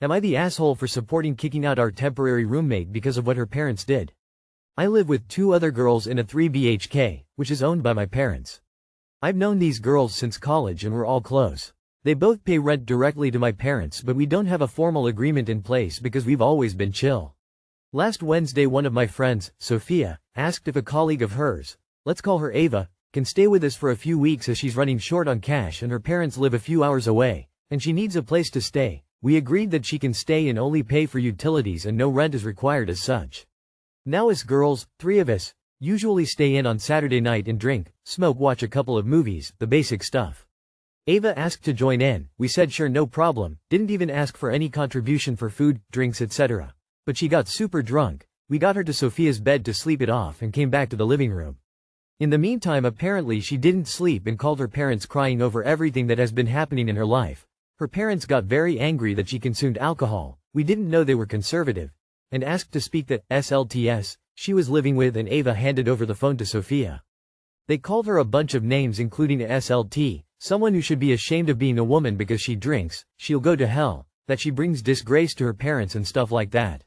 Am I the asshole for supporting kicking out our temporary roommate because of what her parents did? I live with 2 other girls in a 3 BHK, which is owned by my parents. I've known these girls since college and we're all close. They both pay rent directly to my parents, but we don't have a formal agreement in place because we've always been chill. Last Wednesday one of my friends, Sophia, asked if a colleague of hers, let's call her Ava, can stay with us for a few weeks as she's running short on cash and her parents live a few hours away, and she needs a place to stay. We agreed that she can stay and only pay for utilities and no rent is required as such. Now us girls, 3 of us, usually stay in on Saturday night and drink, smoke, watch a couple of movies, the basic stuff. Ava asked to join in, we said sure, no problem, didn't even ask for any contribution for food, drinks, etc. But she got super drunk. We got her to Sophia's bed to sleep it off and came back to the living room. In the meantime apparently she didn't sleep and called her parents crying over everything that has been happening in her life. Her parents got very angry that she consumed alcohol, we didn't know they were conservative, and asked to speak the SLTS she was living with, and Ava handed over the phone to Sophia. They called her a bunch of names including a SLT, someone who should be ashamed of being a woman because she drinks, she'll go to hell, that she brings disgrace to her parents and stuff like that.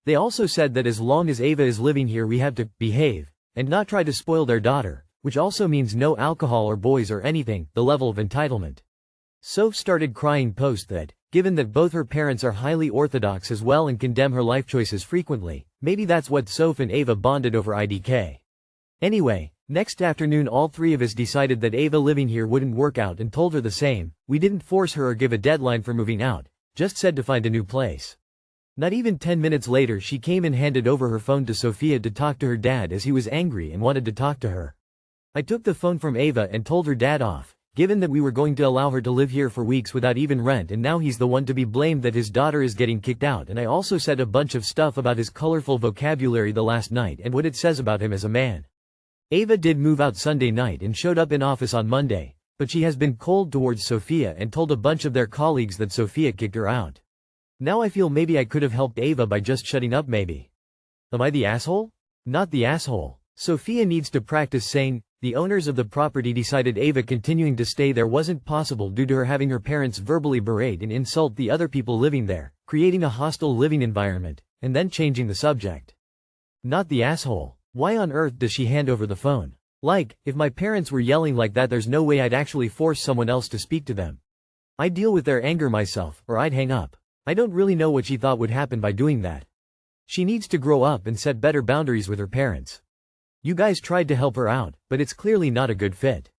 They also said that as long as Ava is living here we have to behave, and not try to spoil their daughter, which also means no alcohol or boys or anything, the level of entitlement. Soph started crying post that, given that both her parents are highly orthodox as well and condemn her life choices frequently, maybe that's what Soph and Ava bonded over IDK. Anyway, next afternoon all 3 of us decided that Ava living here wouldn't work out and told her the same. We didn't force her or give a deadline for moving out, just said to find a new place. Not even 10 minutes later she came and handed over her phone to Sophia to talk to her dad as he was angry and wanted to talk to her. I took the phone from Ava and told her dad off, given that we were going to allow her to live here for weeks without even rent, and now he's the one to be blamed that his daughter is getting kicked out. And I also said a bunch of stuff about his colorful vocabulary the last night and what it says about him as a man. Ava did move out Sunday night and showed up in office on Monday, but she has been cold towards Sophia and told a bunch of their colleagues that Sophia kicked her out. Now I feel maybe I could have helped Ava by just shutting up maybe. Am I the asshole? Not the asshole. Sophia needs to practice saying, the owners of the property decided Ava continuing to stay there wasn't possible due to her having her parents verbally berate and insult the other people living there, creating a hostile living environment, and then changing the subject. Not the asshole. Why on earth does she hand over the phone? Like, if my parents were yelling like that there's no way I'd actually force someone else to speak to them. I'd deal with their anger myself, or I'd hang up. I don't really know what she thought would happen by doing that. She needs to grow up and set better boundaries with her parents. You guys tried to help her out, but it's clearly not a good fit.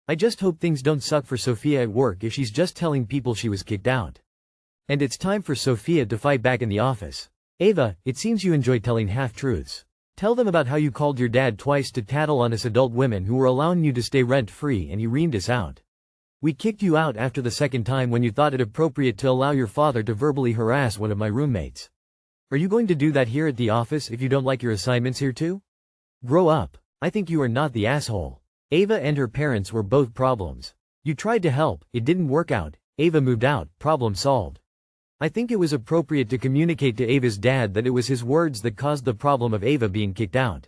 I just hope things don't suck for Sophia at work if she's just telling people she was kicked out. And it's time for Sophia to fight back in the office. Ava, it seems you enjoy telling half-truths. Tell them about how you called your dad twice to tattle on us adult women who were allowing you to stay rent-free and you reamed us out. We kicked you out after the second time when you thought it appropriate to allow your father to verbally harass one of my roommates. Are you going to do that here at the office if you don't like your assignments here too? Grow up. I think you are not the asshole. Ava and her parents were both problems. You tried to help, it didn't work out, Ava moved out, problem solved. I think it was appropriate to communicate to Ava's dad that it was his words that caused the problem of Ava being kicked out.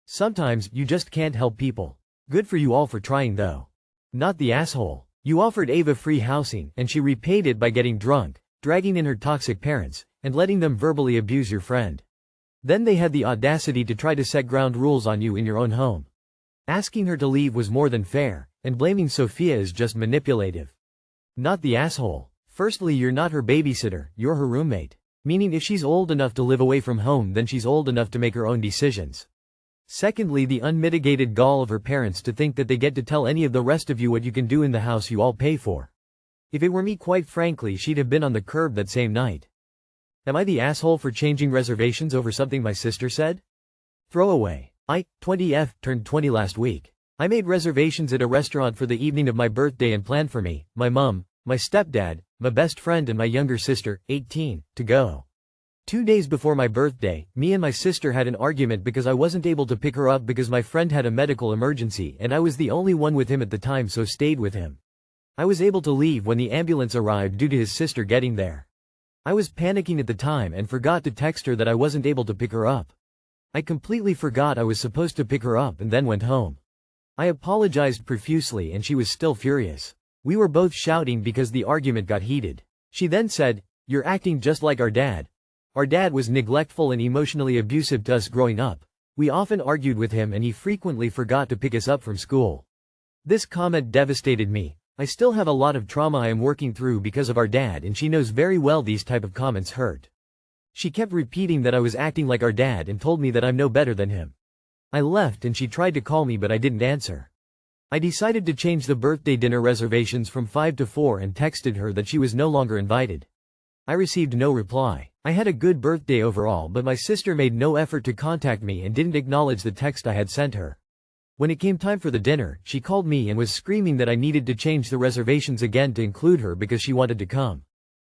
Sometimes, you just can't help people. Good for you all for trying though. Not the asshole. You offered Ava free housing, and she repaid it by getting drunk, dragging in her toxic parents, and letting them verbally abuse your friend. Then they had the audacity to try to set ground rules on you in your own home. Asking her to leave was more than fair, and blaming Sophia is just manipulative. Not the asshole. Firstly, you're not her babysitter, you're her roommate. Meaning if she's old enough to live away from home then she's old enough to make her own decisions. Secondly, the unmitigated gall of her parents to think that they get to tell any of the rest of you what you can do in the house you all pay for. If it were me, quite frankly, she'd have been on the curb that same night. Am I the asshole for changing reservations over something my sister said? Throwaway. I, 20F, turned 20 last week. I made reservations at a restaurant for the evening of my birthday and planned for me, my mom, my stepdad, my best friend and my younger sister, 18, to go. 2 days before my birthday, me and my sister had an argument because I wasn't able to pick her up because my friend had a medical emergency and I was the only one with him at the time, so stayed with him. I was able to leave when the ambulance arrived due to his sister getting there. I was panicking at the time and forgot to text her that I wasn't able to pick her up. I completely forgot I was supposed to pick her up and then went home. I apologized profusely and she was still furious. We were both shouting because the argument got heated. She then said, You're acting just like our dad. Our dad was neglectful and emotionally abusive to us growing up. We often argued with him and he frequently forgot to pick us up from school. This comment devastated me. I still have a lot of trauma I am working through because of our dad, and she knows very well these type of comments hurt. She kept repeating that I was acting like our dad and told me that I'm no better than him. I left and she tried to call me but I didn't answer. I decided to change the birthday dinner reservations from 5 to 4 and texted her that she was no longer invited. I received no reply. I had a good birthday overall, but my sister made no effort to contact me and didn't acknowledge the text I had sent her. When it came time for the dinner, she called me and was screaming that I needed to change the reservations again to include her because she wanted to come.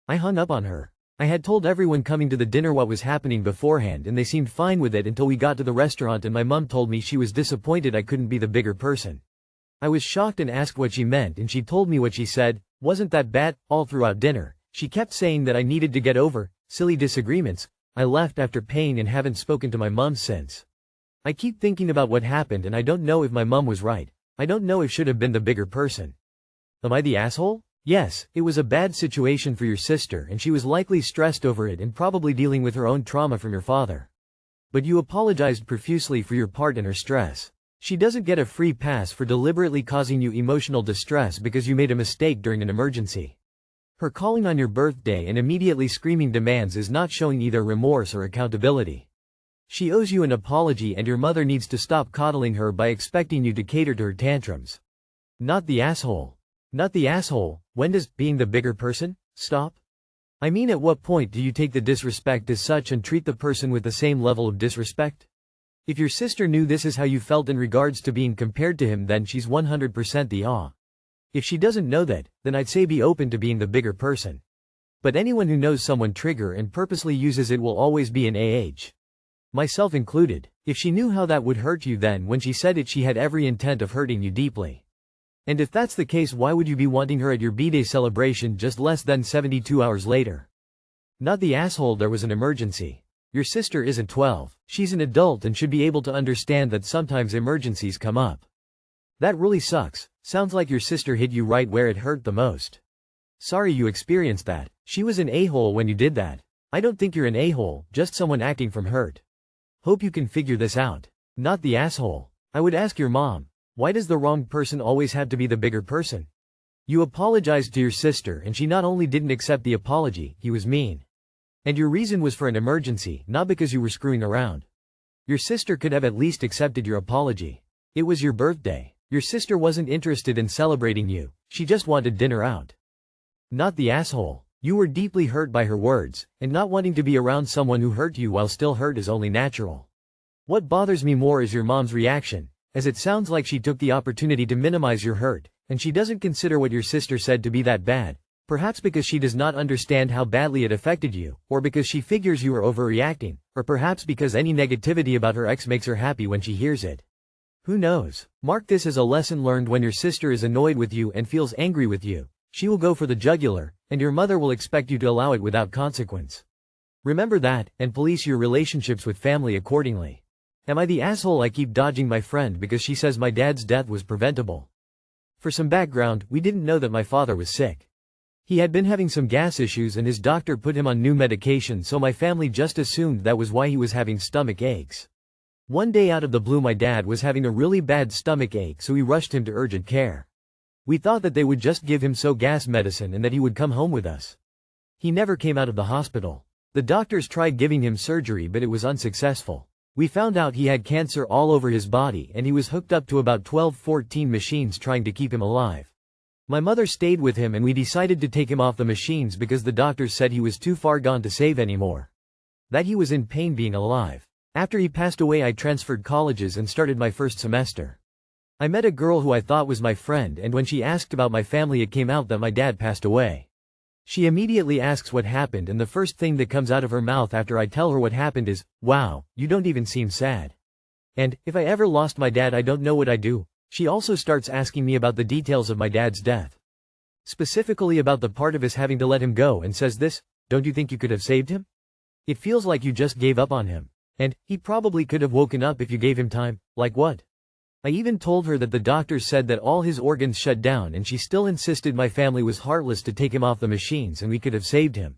I hung up on her. I had told everyone coming to the dinner what was happening beforehand and they seemed fine with it until we got to the restaurant and my mum told me she was disappointed I couldn't be the bigger person. I was shocked and asked what she meant and she told me what she said, wasn't that bad. All throughout dinner, she kept saying that I needed to get over silly disagreements. I left after paying and haven't spoken to my mum since. I keep thinking about what happened and I don't know if my mum was right. I don't know if should have been the bigger person. Am I the asshole? Yes, it was a bad situation for your sister and she was likely stressed over it and probably dealing with her own trauma from your father. But you apologized profusely for your part in her stress. She doesn't get a free pass for deliberately causing you emotional distress because you made a mistake during an emergency. Her calling on your birthday and immediately screaming demands is not showing either remorse or accountability. She owes you an apology and your mother needs to stop coddling her by expecting you to cater to her tantrums. Not the asshole. Not the asshole. When does being the bigger person stop? I mean, at what point do you take the disrespect as such and treat the person with the same level of disrespect? If your sister knew this is how you felt in regards to being compared to him, then she's 100% the awe. If she doesn't know that, then I'd say be open to being the bigger person. But anyone who knows someone trigger and purposely uses it will always be an AH. Myself included. If she knew how that would hurt you, then when she said it she had every intent of hurting you deeply. And if that's the case, why would you be wanting her at your B-Day celebration just less than 72 hours later? Not the asshole. There was an emergency. Your sister isn't 12. She's an adult and should be able to understand that sometimes emergencies come up. That really sucks. Sounds like your sister hit you right where it hurt the most. Sorry you experienced that. She was an a-hole when you did that. I don't think you're an a-hole, just someone acting from hurt. Hope you can figure this out. Not the asshole. I would ask your mom, why does the wrong person always have to be the bigger person? You apologized to your sister and she not only didn't accept the apology, he was mean. And your reason was for an emergency, not because you were screwing around. Your sister could have at least accepted your apology. It was your birthday. Your sister wasn't interested in celebrating you, she just wanted dinner out. Not the asshole. You were deeply hurt by her words, and not wanting to be around someone who hurt you while still hurt is only natural. What bothers me more is your mom's reaction, as it sounds like she took the opportunity to minimize your hurt, and she doesn't consider what your sister said to be that bad, perhaps because she does not understand how badly it affected you, or because she figures you are overreacting, or perhaps because any negativity about her ex makes her happy when she hears it. Who knows? Mark this as a lesson learned: when your sister is annoyed with you and feels angry with you, she will go for the jugular, and your mother will expect you to allow it without consequence. Remember that, and police your relationships with family accordingly. Am I the asshole? I keep dodging my friend because she says my dad's death was preventable. For some background, we didn't know that my father was sick. He had been having some gas issues and his doctor put him on new medication, so my family just assumed that was why he was having stomach aches. One day out of the blue my dad was having a really bad stomach ache, so we rushed him to urgent care. We thought that they would just give him gas medicine and that he would come home with us. He never came out of the hospital. The doctors tried giving him surgery but it was unsuccessful. We found out he had cancer all over his body and he was hooked up to about 12-14 machines trying to keep him alive. My mother stayed with him and we decided to take him off the machines because the doctors said he was too far gone to save anymore. That he was in pain being alive. After he passed away I transferred colleges and started my first semester. I met a girl who I thought was my friend, and when she asked about my family it came out that my dad passed away. She immediately asks what happened and the first thing that comes out of her mouth after I tell her what happened is, "Wow, you don't even seem sad." And, if I ever lost my dad I don't know what I'd do. She also starts asking me about the details of my dad's death. Specifically about the part of us having to let him go, and says this, "Don't you think you could have saved him? It feels like you just gave up on him. And, he probably could have woken up if you gave him time." Like what? I even told her that the doctors said that all his organs shut down and she still insisted my family was heartless to take him off the machines and we could have saved him.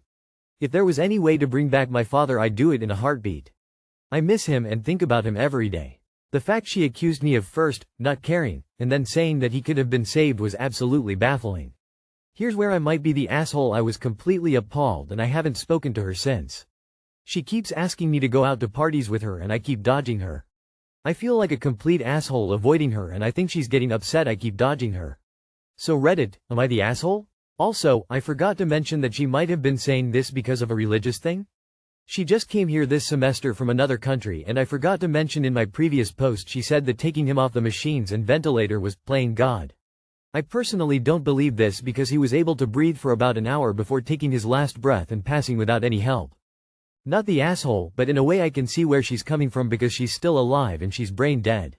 If there was any way to bring back my father, I'd do it in a heartbeat. I miss him and think about him every day. The fact she accused me of first, not caring, and then saying that he could have been saved was absolutely baffling. Here's where I might be the asshole. I was completely appalled and I haven't spoken to her since. She keeps asking me to go out to parties with her and I keep dodging her. I feel like a complete asshole avoiding her and I think she's getting upset I keep dodging her. So Reddit, am I the asshole? Also, I forgot to mention that she might have been saying this because of a religious thing? She just came here this semester from another country and I forgot to mention in my previous post she said that taking him off the machines and ventilator was playing God. I personally don't believe this because he was able to breathe for about an hour before taking his last breath and passing without any help. Not the asshole, but in a way I can see where she's coming from because she's still alive and she's brain dead.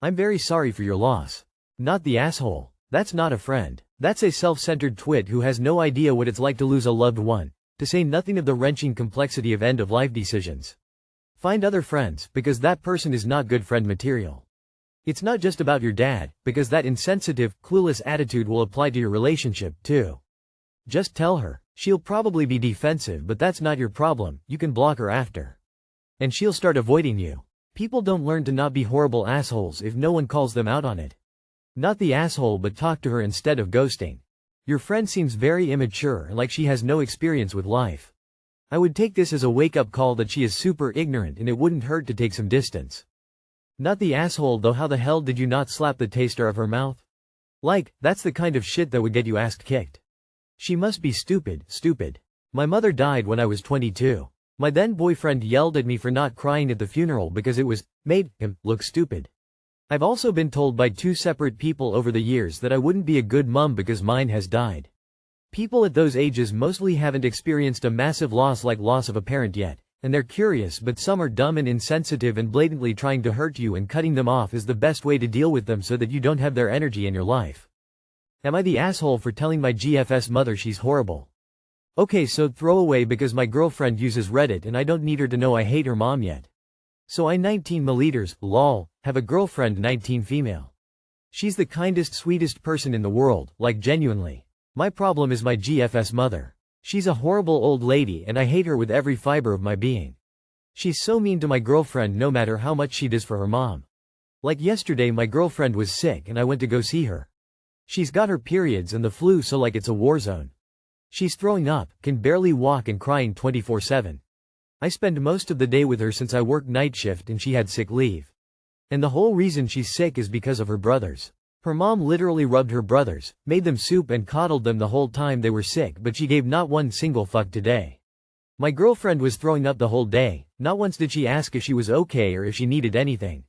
I'm very sorry for your loss. Not the asshole. That's not a friend. That's a self-centered twit who has no idea what it's like to lose a loved one, to say nothing of the wrenching complexity of end-of-life decisions. Find other friends, because that person is not good friend material. It's not just about your dad, because that insensitive, clueless attitude will apply to your relationship, too. Just tell her. She'll probably be defensive, but that's not your problem. You can block her after. And she'll start avoiding you. People don't learn to not be horrible assholes if no one calls them out on it. Not the asshole, but talk to her instead of ghosting. Your friend seems very immature and like she has no experience with life. I would take this as a wake-up call that she is super ignorant and it wouldn't hurt to take some distance. Not the asshole though. How the hell did you not slap the taster of her mouth? Like, that's the kind of shit that would get you ass kicked. She must be stupid. My mother died when I was 22. My then boyfriend yelled at me for not crying at the funeral because it made him look stupid. I've also been told by two separate people over the years that I wouldn't be a good mom because mine has died. People at those ages mostly haven't experienced a massive loss like loss of a parent yet, and they're curious, but some are dumb and insensitive and blatantly trying to hurt you, and cutting them off is the best way to deal with them so that you don't have their energy in your life. Am I the asshole for telling my GFS mother she's horrible? Okay, so throw away because my girlfriend uses Reddit and I don't need her to know I hate her mom yet. So I 19 milliliters, lol, have a girlfriend 19 female. She's the kindest, sweetest person in the world, like genuinely. My problem is my GFS mother. She's a horrible old lady and I hate her with every fiber of my being. She's so mean to my girlfriend no matter how much she does for her mom. Like yesterday my girlfriend was sick and I went to go see her. She's got her periods and the flu, so like it's a war zone. She's throwing up, can barely walk and crying 24/7. I spend most of the day with her since I work night shift and she had sick leave. And the whole reason she's sick is because of her brothers. Her mom literally rubbed her brothers, made them soup and coddled them the whole time they were sick, but she gave not one single fuck today. My girlfriend was throwing up the whole day. Not once did she ask if she was okay or if she needed anything.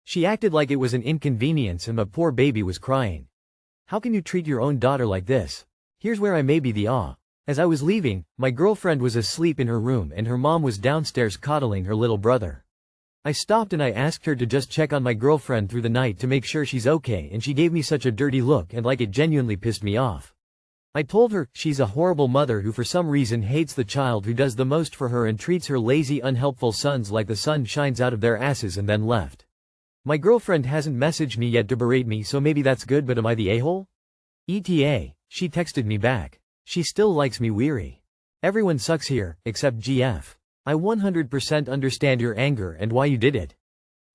She acted like it was an inconvenience and my poor baby was crying. How can you treat your own daughter like this? Here's where I may be the awe. As I was leaving, my girlfriend was asleep in her room and her mom was downstairs coddling her little brother. I stopped and I asked her to just check on my girlfriend through the night to make sure she's okay, and she gave me such a dirty look and like it genuinely pissed me off. I told her she's a horrible mother who for some reason hates the child who does the most for her and treats her lazy, unhelpful sons like the sun shines out of their asses, and then left. My girlfriend hasn't messaged me yet to berate me, so maybe that's good, but am I the a-hole? ETA, she texted me back. She still likes me weary. Everyone sucks here, except GF. I 100% understand your anger and why you did it.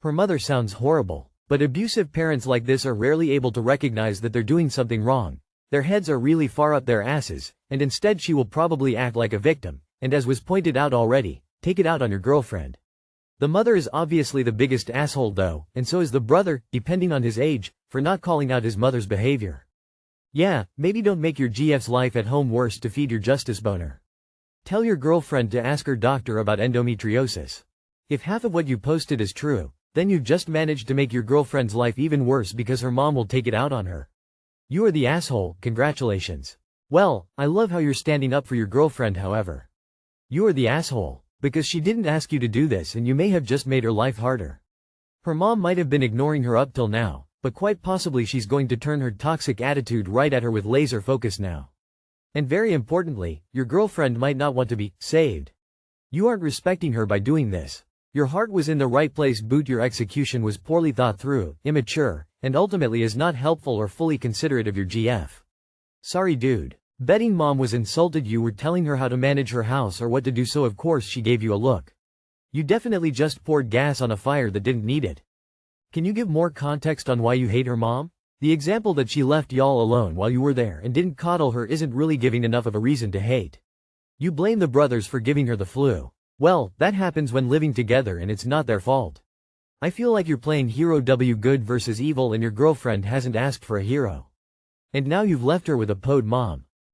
Her mother sounds horrible, but abusive parents like this are rarely able to recognize that they're doing something wrong. Their heads are really far up their asses, and instead she will probably act like a victim, and as was pointed out already, take it out on your girlfriend. The mother is obviously the biggest asshole though, and so is the brother, depending on his age, for not calling out his mother's behavior. Yeah, maybe don't make your GF's life at home worse to feed your justice boner. Tell your girlfriend to ask her doctor about endometriosis. If half of what you posted is true, then you've just managed to make your girlfriend's life even worse because her mom will take it out on her. You are the asshole, congratulations. Well, I love how you're standing up for your girlfriend. However, you are the asshole, because she didn't ask you to do this and you may have just made her life harder. Her mom might have been ignoring her up till now, but quite possibly she's going to turn her toxic attitude right at her with laser focus now. And very importantly, your girlfriend might not want to be saved. You aren't respecting her by doing this. Your heart was in the right place, but your execution was poorly thought through, immature, and ultimately is not helpful or fully considerate of your GF. Sorry dude. Betting mom was insulted, you were telling her how to manage her house or what to do, so of course she gave you a look. You definitely just poured gas on a fire that didn't need it. Can you give more context on why you hate her mom? The example that she left y'all alone while you were there and didn't coddle her isn't really giving enough of a reason to hate. You blame the brothers for giving her the flu. Well, that happens when living together and it's not their fault. I feel like you're playing hero w good versus evil and your girlfriend hasn't asked for a hero. And now you've left her with a pod mom.